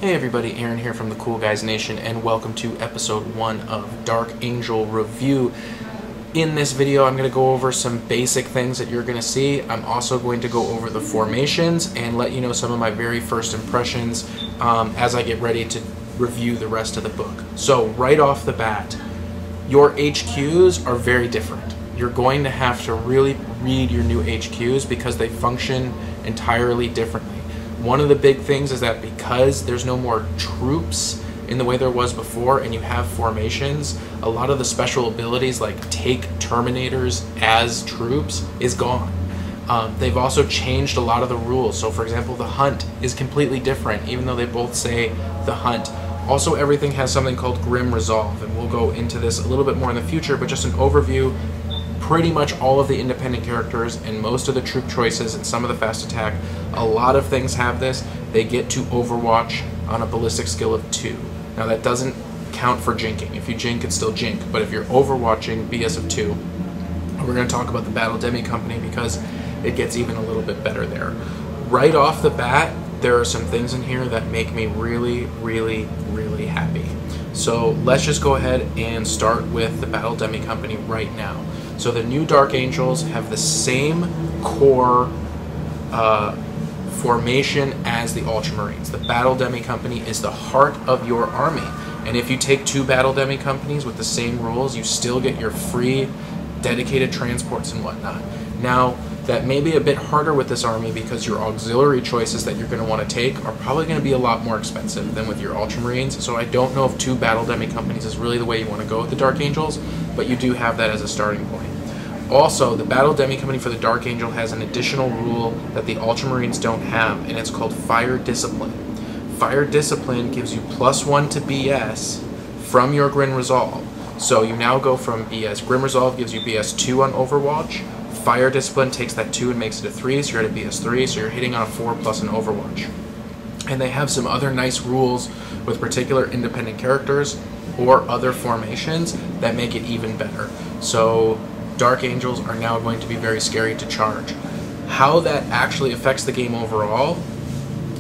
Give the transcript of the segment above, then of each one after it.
Hey everybody, Aaron here from the Cool Guys Nation, and welcome to episode 1 of Dark Angel Review. In this video, I'm going to go over some basic things that you're going to see. I'm also going to go over the formations and let you know some of my very first impressions as I get ready to review the rest of the book. So right off the bat, your HQs are very different. You're going to have to really read your new HQs because they function entirely differently. One of the big things is that because there's no more troops in the way there was before and you have formations, a lot of the special abilities like take Terminators as troops is gone. They've also changed a lot of the rules. So for example, the hunt is completely different even though they both say the hunt. Also, everything has something called Grim Resolve, and we'll go into this a little bit more in the future, but just an overview. Pretty much all of the independent characters and most of the troop choices and some of the fast attack, a lot of things have this. They get to Overwatch on a ballistic skill of 2. Now that doesn't count for jinking. If you jink, it's still jink, but if you're Overwatching BS of 2, we're going to talk about the Battle Demi company because it gets even a little bit better there. Right off the bat, there are some things in here that make me really, really, really happy. So let's just go ahead and start with the Battle Demi company right now. So the new Dark Angels have the same core formation as the Ultramarines. The Battle Demi company is the heart of your army. And if you take 2 Battle Demi companies with the same rules, you still get your free dedicated transports and whatnot. Now, that may be a bit harder with this army because your auxiliary choices that you're going to want to take are probably going to be a lot more expensive than with your Ultramarines. So I don't know if 2 Battle Demi companies is really the way you want to go with the Dark Angels, but you do have that as a starting point. Also, the Battle Demi company for the Dark Angel has an additional rule that the Ultramarines don't have, and it's called Fire Discipline. Fire Discipline gives you +1 to BS from your Grim Resolve. So you now go from BS. Grim Resolve gives you BS 2 on Overwatch. Fire Discipline takes that 2 and makes it a 3, so you're at a BS 3, so you're hitting on a 4 plus an Overwatch. And they have some other nice rules with particular independent characters or other formations that make it even better. So Dark Angels are now going to be very scary to charge. How that actually affects the game overall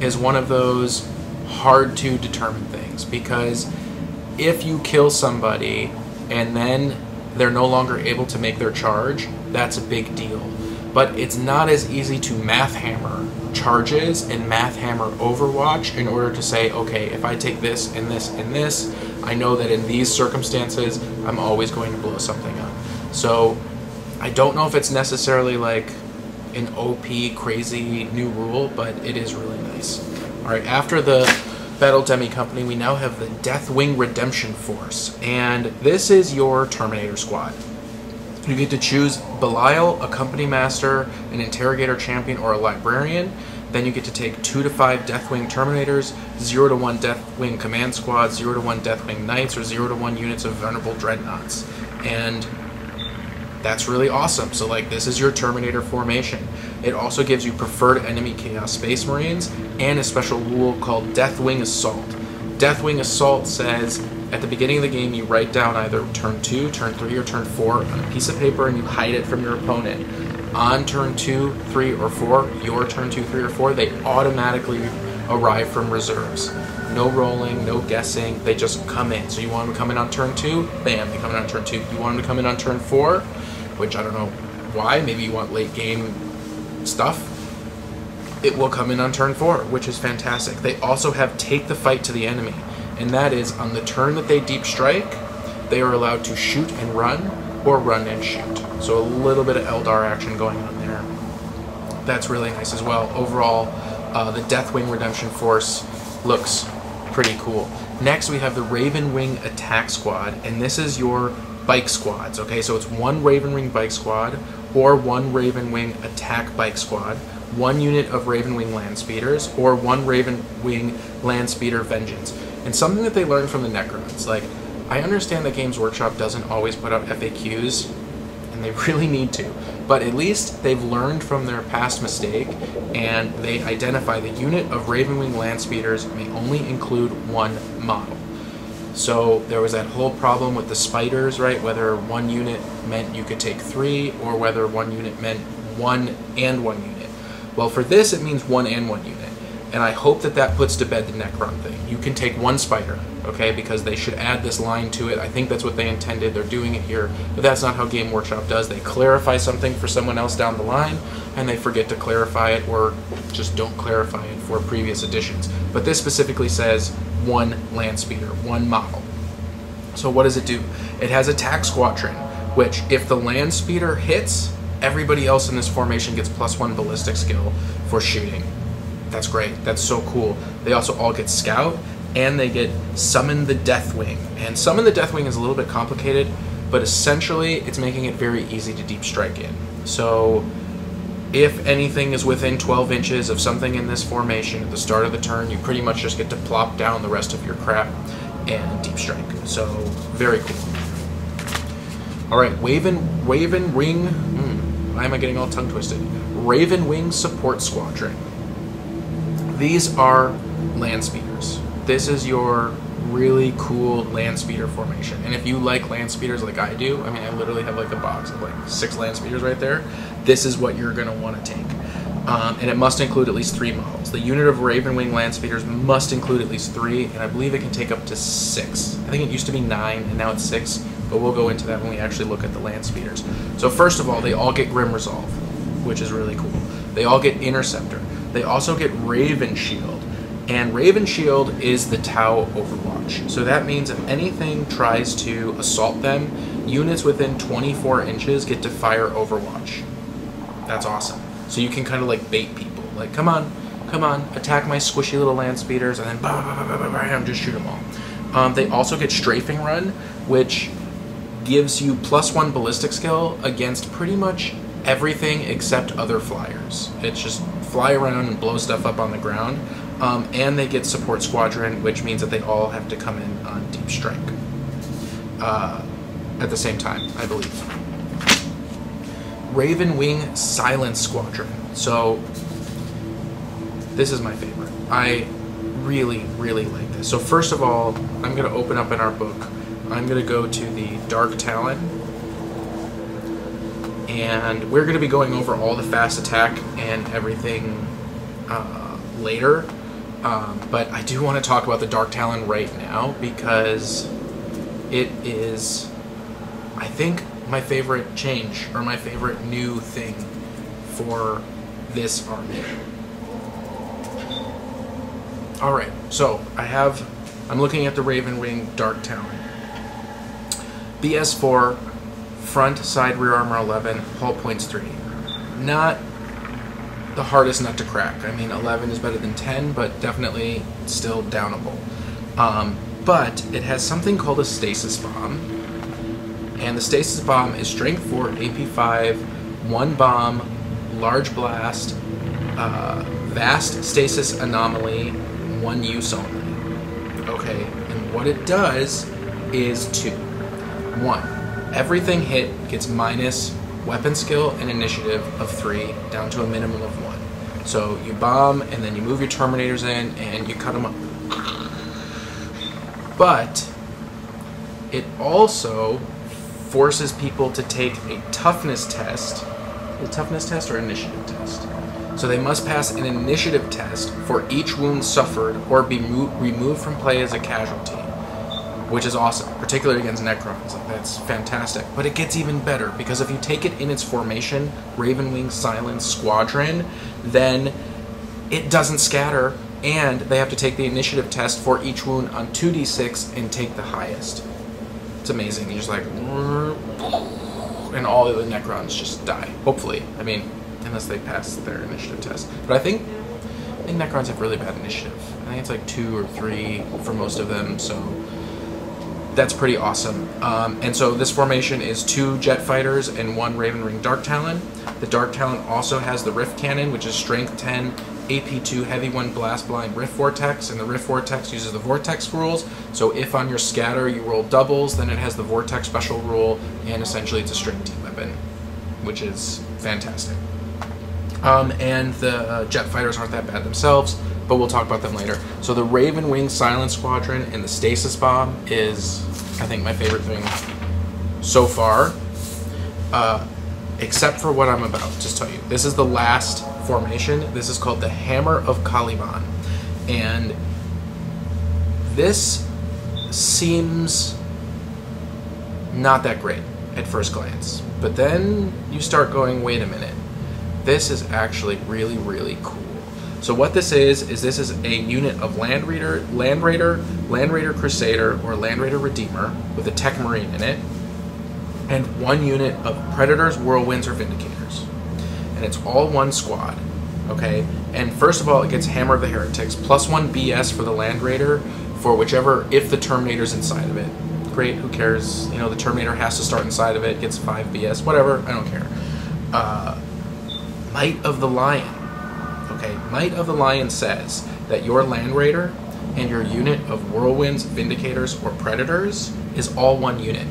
is one of those hard to determine things, because if you kill somebody and then they're no longer able to make their charge, that's a big deal. But it's not as easy to math hammer charges and math hammer Overwatch in order to say, okay, if I take this and this and this, I know that in these circumstances, I'm always going to blow something up. So I don't know if it's necessarily like an OP crazy new rule, but it is really nice. Alright, after the Battle Demi company, we now have the Deathwing Redemption Force, and this is your Terminator squad. You get to choose Belial, a company master, an interrogator champion, or a librarian. Then you get to take 2 to 5 Deathwing Terminators, 0 to 1 Deathwing Command Squad, 0 to 1 Deathwing Knights, or 0 to 1 units of Vulnerable Dreadnoughts. And that's really awesome. So like, this is your Terminator formation. It also gives you preferred enemy Chaos Space Marines and a special rule called Deathwing Assault. Deathwing Assault says at the beginning of the game you write down either turn 2, turn 3, or turn 4 on a piece of paper and you hide it from your opponent. On turn 2, 3, or 4, your turn 2, 3, or 4, they automatically arrive from reserves. No rolling, no guessing, they just come in. So you want them to come in on turn 2, bam, they come in on turn 2. You want them to come in on turn 4, which I don't know why, maybe you want late game stuff, it will come in on turn 4, which is fantastic. They also have Take the Fight to the Enemy, and that is on the turn that they deep strike, they are allowed to shoot and run, or run and shoot. So a little bit of Eldar action going on there. That's really nice as well. Overall, the Deathwing Redemption Force looks pretty cool. Next, we have the Ravenwing Attack Squad, and this is your bike squads. Okay, so it's 1 Ravenwing Bike Squad or 1 Ravenwing Attack Bike Squad, 1 unit of Ravenwing Land Speeders, or 1 Ravenwing Land Speeder Vengeance. And something that they learned from the Necrons, like, I understand that Games Workshop doesn't always put out FAQs, and they really need to, but at least they've learned from their past mistake, and they identify the unit of Ravenwing Land Speeders may only include 1 model. So there was that whole problem with the spiders, right? Whether 1 unit meant you could take 3, or whether 1 unit meant 1 and 1 unit. Well, for this, it means 1 and 1 unit. And I hope that that puts to bed the Necron thing. You can take one spider, okay, because they should add this line to it. I think that's what they intended. They're doing it here, but that's not how Game Workshop does. They clarify something for someone else down the line, and they forget to clarify it, or just don't clarify it for previous editions. But this specifically says one land speeder, one model. So what does it do? It has attack squadron, which if the land speeder hits, everybody else in this formation gets +1 ballistic skill for shooting. That's great. That's so cool. They also all get scout, and they get summon the Deathwing. And summon the Deathwing is a little bit complicated, but essentially it's making it very easy to deep strike in. So if anything is within 12 inches of something in this formation at the start of the turn, you pretty much just get to plop down the rest of your crap and deep strike. So very cool. All right, Ravenwing. Why am I getting all tongue twisted? Ravenwing Support Squadron. These are land speeders. This is your really cool land speeder formation. And if you like land speeders like I do, I mean, I literally have like a box of like 6 land speeders right there. This is what you're going to want to take. And it must include at least 3 models. The unit of Ravenwing land speeders must include at least 3, and I believe it can take up to 6. I think it used to be 9, and now it's 6, but we'll go into that when we actually look at the land speeders. So first of all, they all get Grim Resolve, which is really cool. They all get Interceptor. They also get Raven Shield, and Raven Shield is the Tau Overwatch. So that means if anything tries to assault them, units within 24 inches get to fire Overwatch. That's awesome. So you can kind of like bait people, like come on, attack my squishy little land speeders, and then bam, just shoot them all. They also get Strafing Run, which gives you +1 ballistic skill against pretty much everything except other flyers. It's just fly around and blow stuff up on the ground. And they get Support Squadron, which means that they all have to come in on Deep Strike at the same time, I believe. Ravenwing Silence Squadron. So this is my favorite. I really, really like this. So first of all, I'm going to open up in our book. I'm going to go to the Dark Talon, and we're going to be going over all the fast attack and everything later. But I do want to talk about the Dark Talon right now because it is, I think, my favorite change or my favorite new thing for this army. Alright, so I'm looking at the Ravenwing Darktown. BS4, front, side, rear armor 11, hull points 3. Not the hardest nut to crack. I mean, 11 is better than 10, but definitely still downable. But it has something called a stasis bomb, and the stasis bomb is strength 4, AP 5, 1 bomb, large blast, vast stasis anomaly, 1 use only. Okay, and what it does is 2. 1, everything hit gets minus weapon skill and initiative of 3 down to a minimum of 1. So you bomb and then you move your Terminators in and you cut them up. But it also forces people to take a toughness test. A toughness test or initiative test? So they must pass an initiative test for each wound suffered or be removed from play as a casualty, which is awesome, particularly against Necrons. Like, that's fantastic. But it gets even better, because if you take it in its formation, Ravenwing Silence Squadron, then it doesn't scatter, and they have to take the initiative test for each wound on 2d6 and take the highest. It's amazing. You're just like, and all of the Necrons just die. Hopefully. I mean, unless they pass their initiative test. But I think Necrons have really bad initiative. I think it's like 2 or 3 for most of them, so that's pretty awesome. And so this formation is 2 jet fighters and 1 Ravenwing Dark Talon. The Dark Talon also has the Rift Cannon, which is strength 10, AP 2, heavy 1, blast blind, Rift Vortex, and the Rift Vortex uses the Vortex rules. So if on your scatter you roll doubles, then it has the Vortex special rule, and essentially it's a strength T weapon, which is fantastic. And the jet fighters aren't that bad themselves, but we'll talk about them later. So the Ravenwing Silence Squadron and the Stasis Bomb is, I think, my favorite thing so far, except for what I'm about to tell you. This is the last formation. This is called the Hammer of Kalibond. And this seems not that great at first glance. But then you start going, wait a minute, this is actually really, really cool. So what this is this is a unit of Land Raider Crusader, or Land Raider Redeemer with a Tech Marine in it, and one unit of Predators, Whirlwinds, or Vindicators. And it's all one squad, okay? And first of all, it gets Hammer of the Heretics, +1 BS for the Land Raider, for whichever, if the Terminator's inside of it. Great, who cares? You know, the Terminator has to start inside of it, gets 5 BS, whatever, I don't care. Might of the Lion. Okay, Might of the Lion says that your Land Raider and your unit of Whirlwinds, Vindicators, or Predators is all one unit.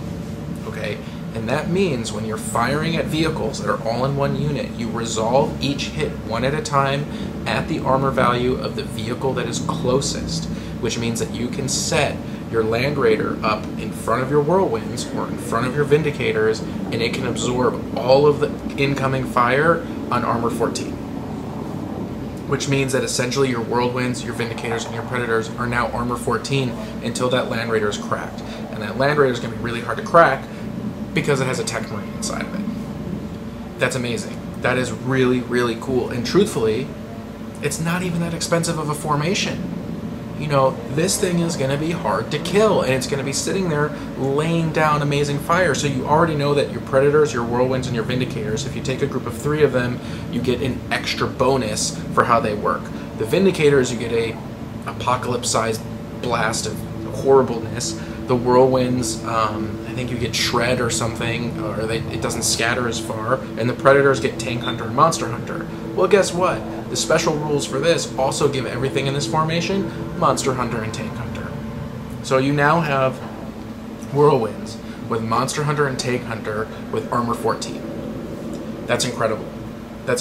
Okay, and that means when you're firing at vehicles that are all in one unit, you resolve each hit one at a time at the armor value of the vehicle that is closest, which means that you can set your Land Raider up in front of your Whirlwinds or in front of your Vindicators, and it can absorb all of the incoming fire on armor 14. Which means that essentially your Whirlwinds, your Vindicators, and your Predators are now armor 14 until that Land Raider is cracked. And that Land Raider is going to be really hard to crack because it has a Tech Marine inside of it. That's amazing. That is really, really cool. And truthfully, it's not even that expensive of a formation. You know, this thing is going to be hard to kill, and it's going to be sitting there laying down amazing fire. So you already know that your Predators, your Whirlwinds, and your Vindicators, if you take a group of 3 of them, you get an extra bonus for how they work. The Vindicators, you get a apocalypse-sized blast of horribleness. The Whirlwinds, I think you get Shred or something, or it doesn't scatter as far. And the Predators get Tank Hunter and Monster Hunter. Well, guess what? The special rules for this also give everything in this formation Monster Hunter and Tank Hunter. So you now have Whirlwinds with Monster Hunter and Tank Hunter with armor 14. That's incredible.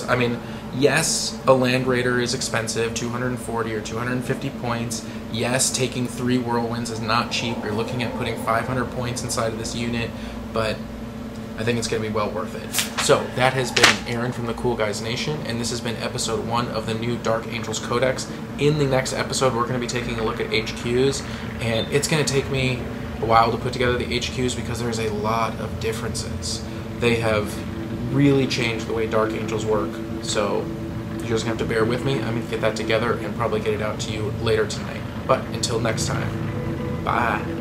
I mean, yes, a Land Raider is expensive, 240 or 250 points. Yes, taking 3 Whirlwinds is not cheap. You're looking at putting 500 points inside of this unit, but I think it's going to be well worth it. So, that has been Aaron from the Cool Guys Nation, and this has been episode 1 of the new Dark Angels Codex. In the next episode, we're going to be taking a look at HQs, and it's going to take me a while to put together the HQs because there's a lot of differences. They have really changed the way Dark Angels work, so you're just going to have to bear with me. I'm going to get that together and probably get it out to you later tonight. But until next time, bye.